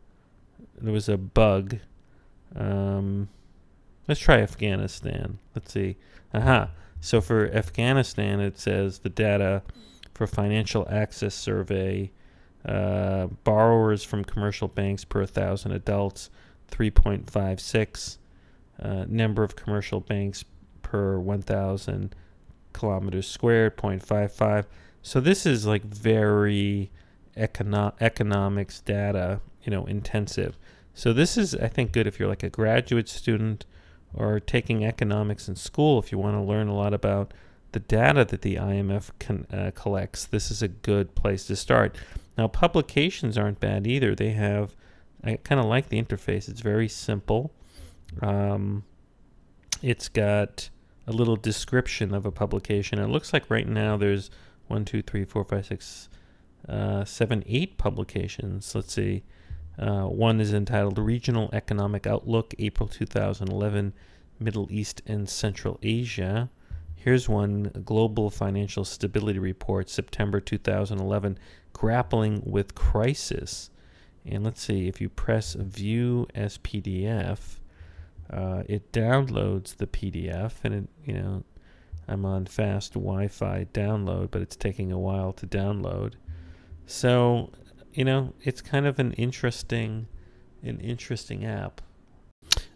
bug. Let's try Afghanistan. Let's see. So for Afghanistan, it says the data for financial access survey, borrowers from commercial banks per 1,000 adults, 3.56. Number of commercial banks per 1,000 kilometers squared, 0.55. So this is like very economics data, intensive. So this is, I think, good if you're like a graduate student or taking economics in school, if you want to learn a lot about the data that the IMF collects, this is a good place to start. Now, publications aren't bad either. I kind of like the interface. It's very simple. It's got a little description of a publication. It looks like right now there's 1, 2, 3, 4, 5, 6, 7, 8 publications. Let's see. One is entitled Regional Economic Outlook, April 2011, Middle East and Central Asia. Here's one, Global Financial Stability Report, September 2011, Grappling with Crisis. And let's see, if you press View as PDF, it downloads the PDF, and I'm on fast Wi-Fi download, but it's taking a while to download. So, it's kind of an interesting app.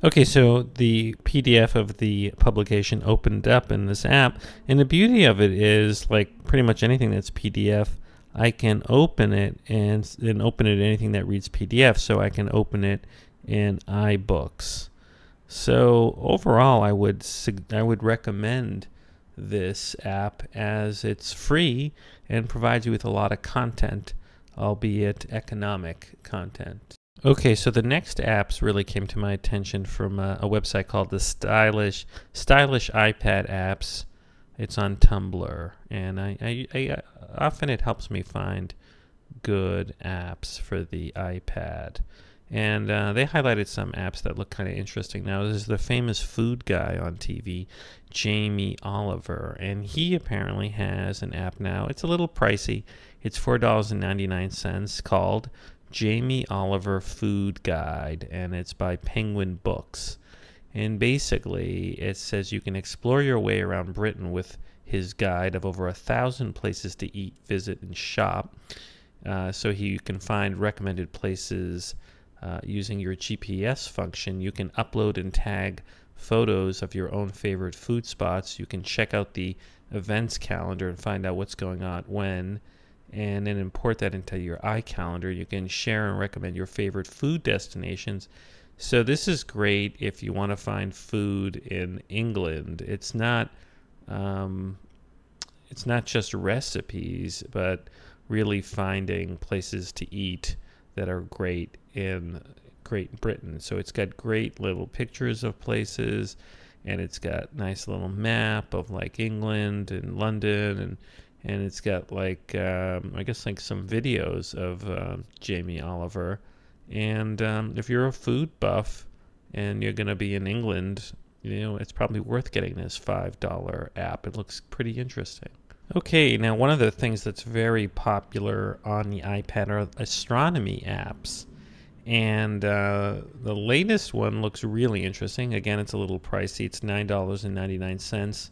Okay, so the PDF of the publication opened up in this app, and the beauty of it is, like pretty much anything that's PDF, I can open it and open it in anything that reads PDF, so I can open it in iBooks. So overall, I would recommend this app as it's free and provides you with a lot of content, albeit economic content. Okay, so the next apps really came to my attention from a website called the Stylish iPad Apps. It's on Tumblr, and I often it helps me find good apps for the iPad. And they highlighted some apps that look kind of interesting. Now, there's the famous food guy on TV, Jamie Oliver, and he apparently has an app now. It's a little pricey. It's $4.99 called Jamie Oliver Food Guide, and it's by Penguin Books. And basically, it says you can explore your way around Britain with his guide of over 1,000 places to eat, visit, and shop. So you can find recommended places using your GPS function. You can upload and tag photos of your own favorite food spots. You can check out the events calendar and find out what's going on when, and then import that into your iCalendar. You can share and recommend your favorite food destinations. So this is great if you want to find food in England. It's not just recipes, but really finding places to eat that are great in Great Britain. So it's got great little pictures of places, and it's got nice little map of like England and London, and it's got like I guess like some videos of Jamie Oliver. And if you're a food buff and you're going to be in England, it's probably worth getting this $5 app. It looks pretty interesting. Okay, now one of the things that's very popular on the iPad are astronomy apps. And the latest one looks really interesting. Again, it's a little pricey. It's $9.99.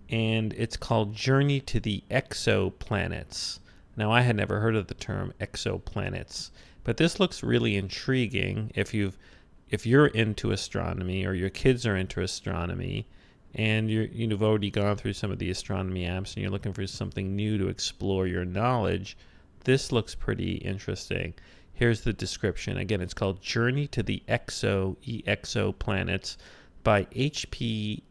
And it's called Journey to the Exoplanets. Now, I had never heard of the term exoplanets, but this looks really intriguing if you're into astronomy or your kids are into astronomy, and you've already gone through some of the astronomy apps and you're looking for something new to explore your knowledge. This looks pretty interesting. Here's the description. Again, it's called Journey to the Exoplanets by HPHLP.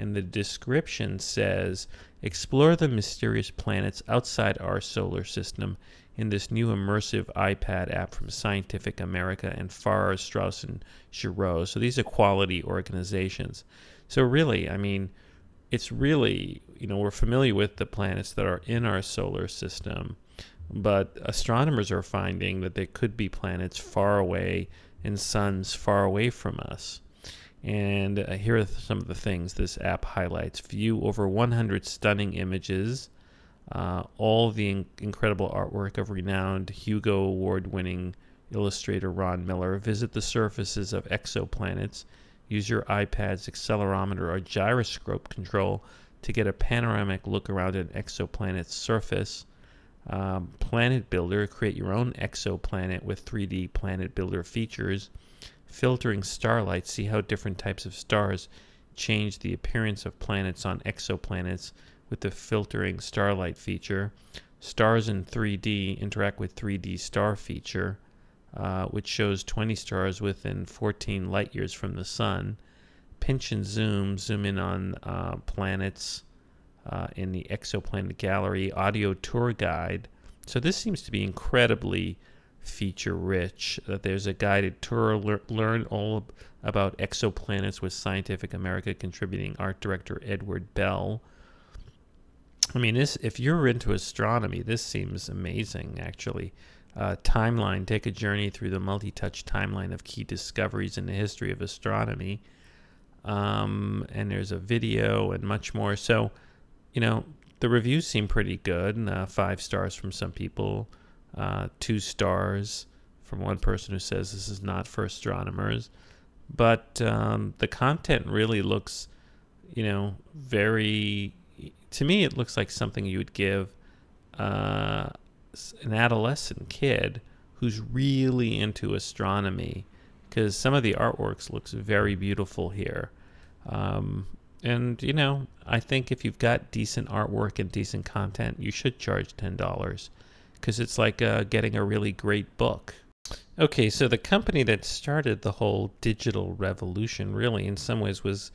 And the description says, explore the mysterious planets outside our solar system in this new immersive iPad app from Scientific America and Farrar, Straus and Giroux. So these are quality organizations. So really, I mean, it's really, we're familiar with the planets that are in our solar system, but astronomers are finding that there could be planets far away and suns far away from us. And here are some of the things this app highlights. View over 100 stunning images, all the incredible artwork of renowned Hugo Award-winning illustrator Ron Miller. Visit the surfaces of exoplanets. Use your iPad's accelerometer or gyroscope control to get a panoramic look around an exoplanet's surface. Planet Builder, create your own exoplanet with 3D Planet Builder features. Filtering starlight, see how different types of stars change the appearance of planets on exoplanets with the filtering starlight feature. Stars in 3D, interact with 3D star feature, which shows 20 stars within 14 light years from the sun. pinch and zoom in on planets in the exoplanet gallery, audio tour guide. So this seems to be incredibly feature rich. There's a guided tour, learn all about exoplanets with Scientific America contributing art director Edward Bell. I mean, if you're into astronomy, this seems amazing, actually. Timeline, take a journey through the multi-touch timeline of key discoveries in the history of astronomy. And there's a video and much more. So, you know, the reviews seem pretty good. 5 stars from some people, 2 stars from one person who says this is not for astronomers. But the content really looks, you know, very... To me, it looks like something you would give an adolescent kid who's really into astronomy, because some of the artworks looks very beautiful here. And, you know, I think if you've got decent artwork and decent content, you should charge $10, because it's like getting a really great book. Okay, so the company that started the whole digital revolution really in some ways was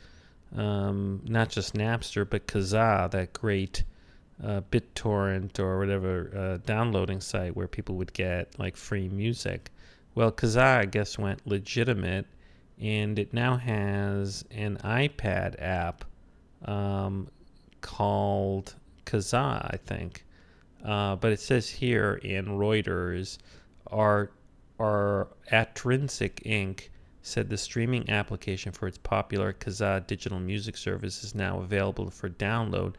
not just Napster, but Kazaa, that great BitTorrent or whatever downloading site where people would get like free music. Well, Kazaa, I guess, went legitimate, and it now has an iPad app called Kazaa, I think. But it says here in Reuters, our Atrinsic Inc. said the streaming application for its popular Kazaa digital music service is now available for download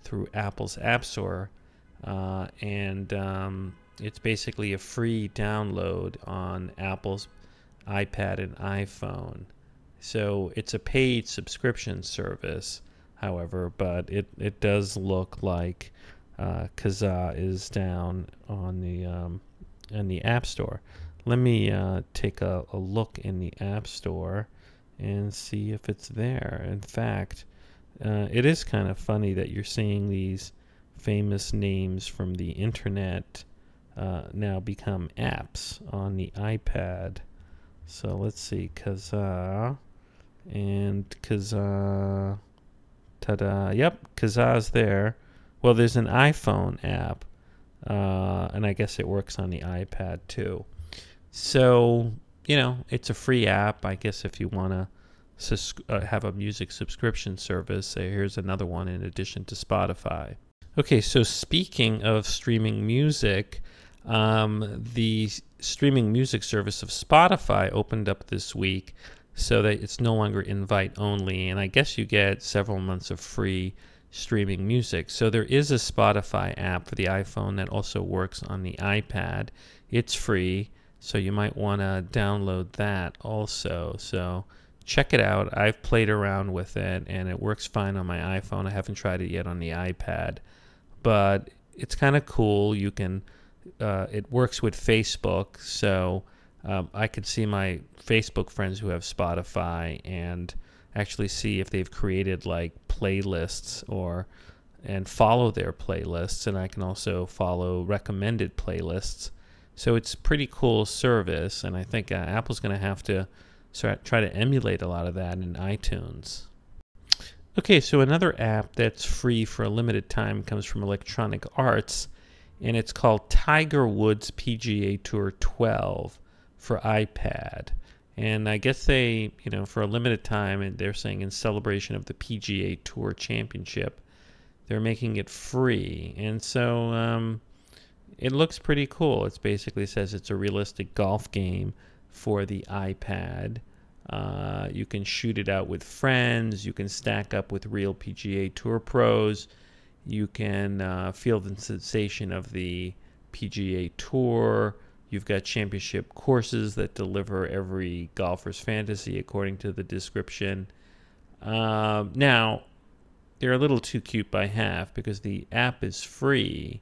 through Apple's App Store, and it's basically a free download on Apple's iPad and iPhone. So it's a paid subscription service, however, but it does look like Kazaa is down on the App Store. Let me take a look in the App Store and see if it's there. In fact, it is kind of funny that you're seeing these famous names from the internet now become apps on the iPad. So let's see, Kazaa, and Kazaa, ta-da, yep, Kazaa's there. Well, there's an iPhone app, and I guess it works on the iPad too. So, you know, it's a free app. I guess if you want to have a music subscription service, here's another one in addition to Spotify. Okay, so speaking of streaming music, the streaming music service of Spotify opened up this week so that it's no longer invite only, and I guess you get several months of free streaming music. So there is a Spotify app for the iPhone that also works on the iPad. It's free, so you might want to download that also. So check it out. I've played around with it, and it works fine on my iPhone. I haven't tried it yet on the iPad, but it's kind of cool. You can, it works with Facebook, so I could see my Facebook friends who have Spotify and actually see if they've created like playlists and follow their playlists, and I can also follow recommended playlists. So it's a pretty cool service, and I think Apple's going to have to try to emulate a lot of that in iTunes. Okay, so another app that's free for a limited time comes from Electronic Arts, and it's called Tiger Woods PGA Tour 12 for iPad. And I guess they, you know, for a limited time, and they're saying in celebration of the PGA Tour Championship, they're making it free. And so it looks pretty cool. It basically says it's a realistic golf game for the iPad. You can shoot it out with friends. You can stack up with real PGA Tour pros. You can feel the sensation of the PGA Tour. You've got championship courses that deliver every golfer's fantasy according to the description. Now, they're a little too cute by half because the app is free.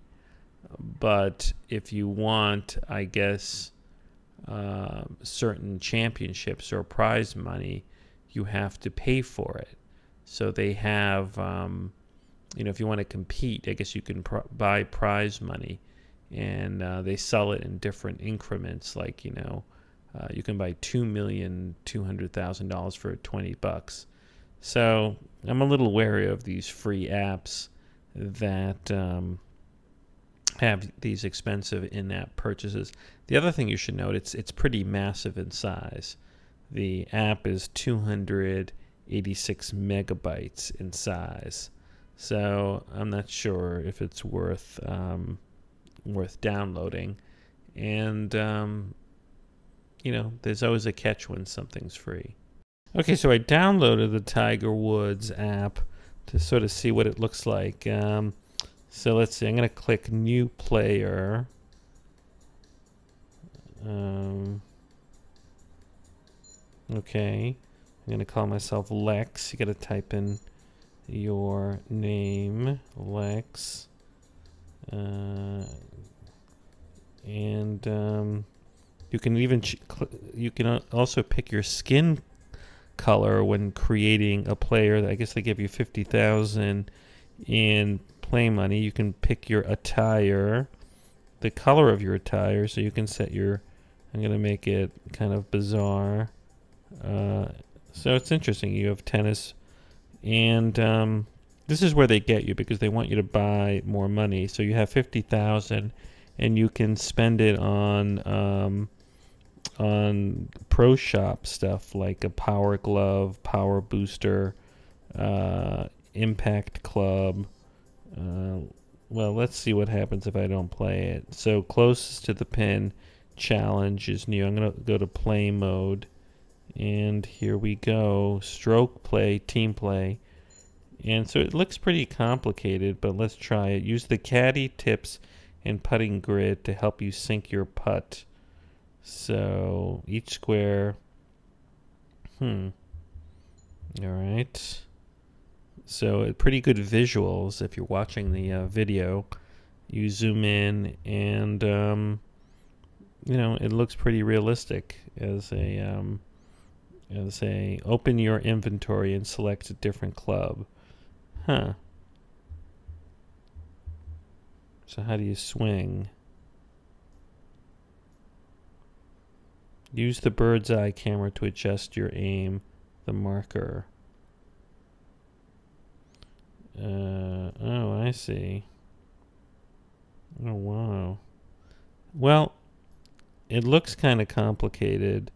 But if you want, I guess, certain championships or prize money, you have to pay for it. So they have, you know, if you want to compete, I guess you can buy prize money. And they sell it in different increments. Like, you know, you can buy $2,200,000 for $20. So I'm a little wary of these free apps that have these expensive in-app purchases. The other thing you should note, it's pretty massive in size. The app is 286 megabytes in size. So I'm not sure if it's worth downloading. And there's always a catch when something's free. Okay, so I downloaded the Tiger Woods app to sort of see what it looks like. So let's see, I'm going to click New Player. Okay, I'm going to call myself Lex. You got to type in your name, Lex. You can even you can also pick your skin color when creating a player. I guess they give you 50,000 in play money. You can pick your attire, the color of your attire, so you can set your. I'm gonna make it kind of bizarre. So it's interesting. You have tennis, and this is where they get you because they want you to buy more money. So you have 50,000, and you can spend it on pro shop stuff like a power glove, power booster, impact club. Well, let's see what happens if I don't play it. So closest to the pin challenge is new. I'm going to go to play mode. And here we go. Stroke play, team play. And so it looks pretty complicated, but let's try it. Use the caddy tips and putting grid to help you sync your putt. So each square. All right. So pretty good visuals if you're watching the video. You zoom in and it looks pretty realistic as a open your inventory and select a different club. So how do you swing? Use the bird's eye camera to adjust your aim, the marker. Oh, I see. Oh, wow. Well, it looks kind of complicated.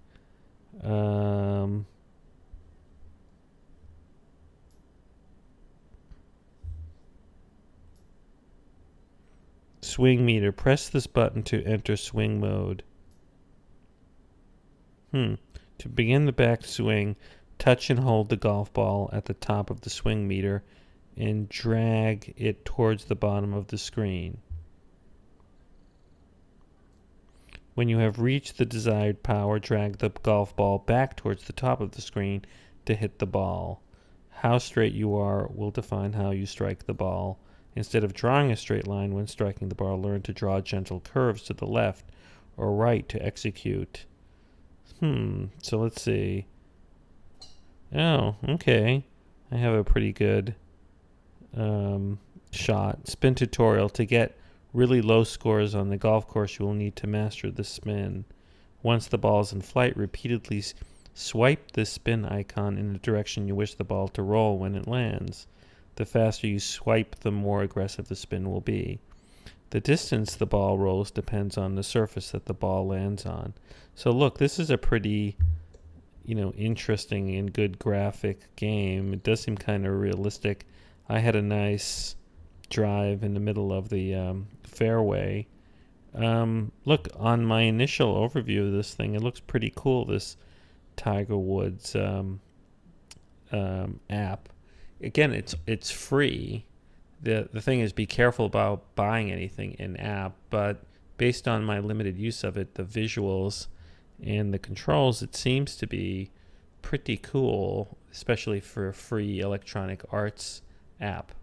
Swing meter. Press this button to enter swing mode. To begin the back swing, touch and hold the golf ball at the top of the swing meter and drag it towards the bottom of the screen. When you have reached the desired power, drag the golf ball back towards the top of the screen to hit the ball. How straight you are will define how you strike the ball. Instead of drawing a straight line when striking the ball, learn to draw gentle curves to the left or right to execute. So let's see. Oh, okay. I have a pretty good shot. Spin tutorial. To get really low scores on the golf course, you will need to master the spin. Once the ball is in flight, repeatedly swipe the spin icon in the direction you wish the ball to roll when it lands. The faster you swipe, the more aggressive the spin will be. The distance the ball rolls depends on the surface that the ball lands on. So look, this is a pretty, interesting and good graphic game. It does seem kind of realistic. I had a nice drive in the middle of the fairway. Look, on my initial overview of this thing, it looks pretty cool, this Tiger Woods app. Again, it's free. The thing is, be careful about buying anything in app, but based on my limited use of it, the visuals and the controls, it seems to be pretty cool, especially for a free Electronic Arts app.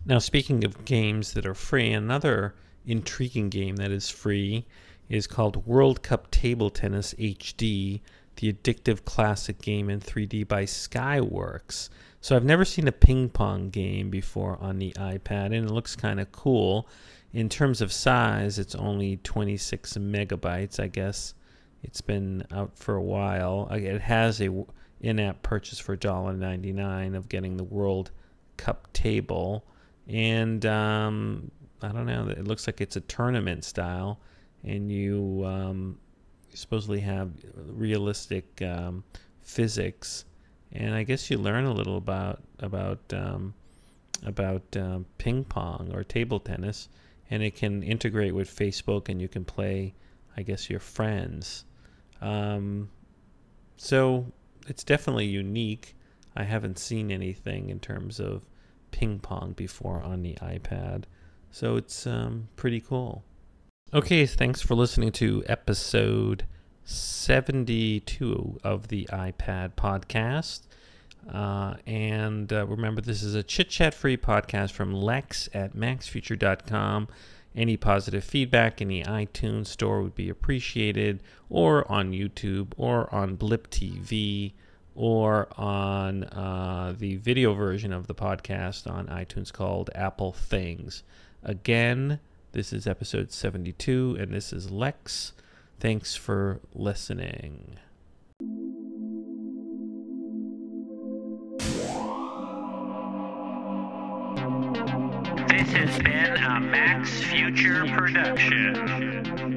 Now, speaking of games that are free, another intriguing game that is free is called World Cup Table Tennis HD, the addictive classic game in 3D by Skyworks. So I've never seen a ping pong game before on the iPad, and it looks kind of cool. In terms of size, it's only 26 megabytes. I guess it's been out for a while. It has in-app purchase for $1.99 of getting the World Cup table. And I don't know, it looks like it's a tournament style, and you supposedly have realistic physics, and I guess you learn a little about ping pong or table tennis, and it can integrate with Facebook, and you can play, I guess, your friends. So it's definitely unique. I haven't seen anything in terms of ping pong before on the iPad, so it's pretty cool. Okay, thanks for listening to episode 72 of the iPad podcast. And remember, this is a chit-chat-free podcast from Lex at maxfuture.com. Any positive feedback in the iTunes store would be appreciated, or on YouTube, or on Blip TV, or on the video version of the podcast on iTunes called Apple Things. Again, this is episode 72, and this is Lex. Thanks for listening. This has been a Max Future production.